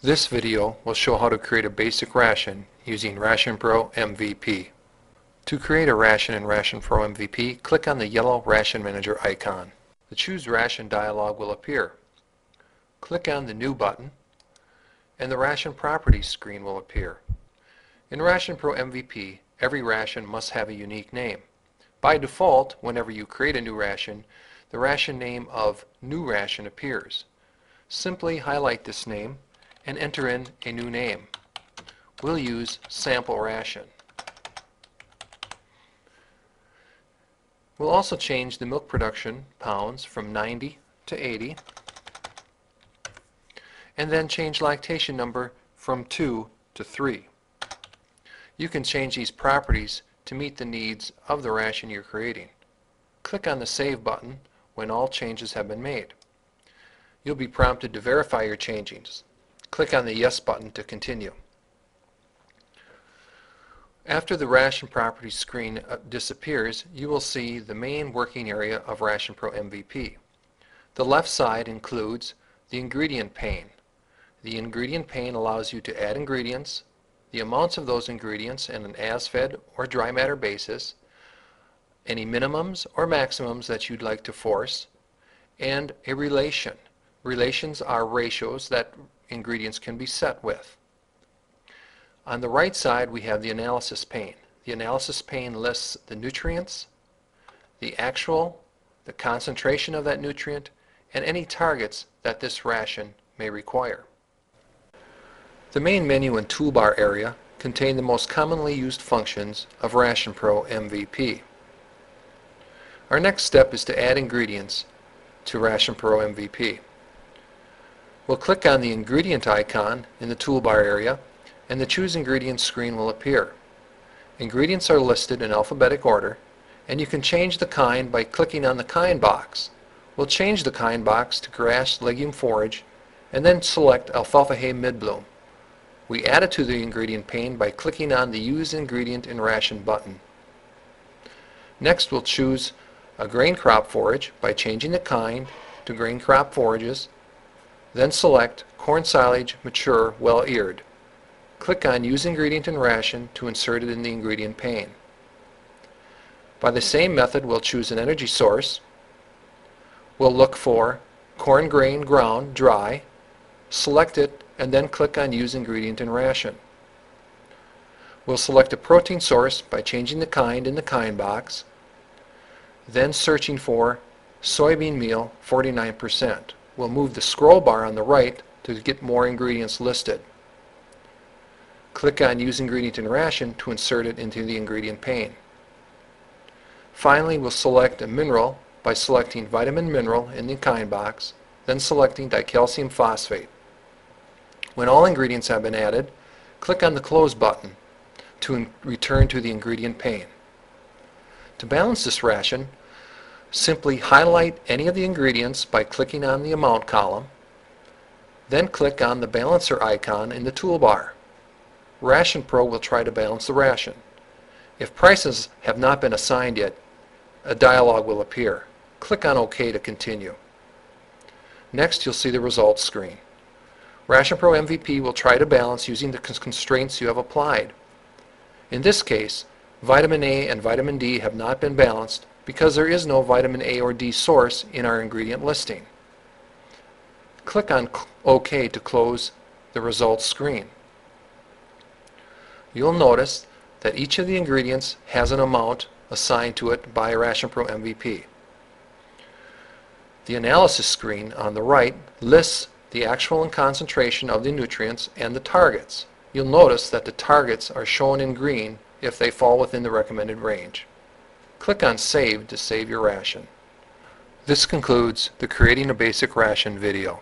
This video will show how to create a basic ration using RationPRO MVP. To create a ration in RationPRO MVP, click on the yellow Ration Manager icon. The Choose Ration dialog will appear. Click on the New button and the Ration Properties screen will appear. In RationPRO MVP, every ration must have a unique name. By default, whenever you create a new ration, the ration name of New Ration appears. Simply highlight this name and enter in a new name. We'll use Sample Ration. We'll also change the milk production pounds from 90 to 80 and then change lactation number from 2 to 3. You can change these properties to meet the needs of the ration you're creating. Click on the Save button when all changes have been made. You'll be prompted to verify your changes. Click on the Yes button to continue. After the Ration Properties screen disappears, you will see the main working area of RationPRO MVP. The left side includes the ingredient pane. The ingredient pane allows you to add ingredients, the amounts of those ingredients in an as-fed or dry matter basis, any minimums or maximums that you'd like to force, and a relation. Relations are ratios that ingredients can be set with. On the right side we have the analysis pane. The analysis pane lists the nutrients, the concentration of that nutrient, and any targets that this ration may require. The main menu and toolbar area contain the most commonly used functions of RationPRO MVP. Our next step is to add ingredients to RationPRO MVP. We'll click on the ingredient icon in the toolbar area and the Choose Ingredients screen will appear. Ingredients are listed in alphabetic order and you can change the kind by clicking on the kind box. We'll change the kind box to grass legume forage and then select alfalfa hay midbloom. We add it to the ingredient pane by clicking on the Use Ingredient in Ration button. Next we'll choose a grain crop forage by changing the kind to grain crop forages, then select corn silage mature well eared. Click on Use Ingredient in Ration to insert it in the ingredient pane. By the same method we'll choose an energy source. We'll look for corn grain ground dry, select it, and then click on Use Ingredient in Ration. We'll select a protein source by changing the kind in the kind box, then searching for soybean meal 49%. We'll move the scroll bar on the right to get more ingredients listed. Click on Use Ingredient in Ration to insert it into the ingredient pane. Finally, we'll select a mineral by selecting vitamin mineral in the kind box, then selecting dicalcium phosphate. When all ingredients have been added, click on the Close button to return to the ingredient pane. To balance this ration, simply highlight any of the ingredients by clicking on the Amount column, then click on the Balancer icon in the toolbar. RationPRO will try to balance the ration. If prices have not been assigned yet, a dialog will appear. Click on OK to continue. Next you'll see the results screen. RationPRO MVP will try to balance using the constraints you have applied. In this case, vitamin A and vitamin D have not been balanced because there is no vitamin A or D source in our ingredient listing. Click on OK to close the results screen. You'll notice that each of the ingredients has an amount assigned to it by RationPRO MVP. The analysis screen on the right lists the actual and concentration of the nutrients and the targets. You'll notice that the targets are shown in green if they fall within the recommended range. Click on Save to save your ration. This concludes the Creating a Basic Ration video.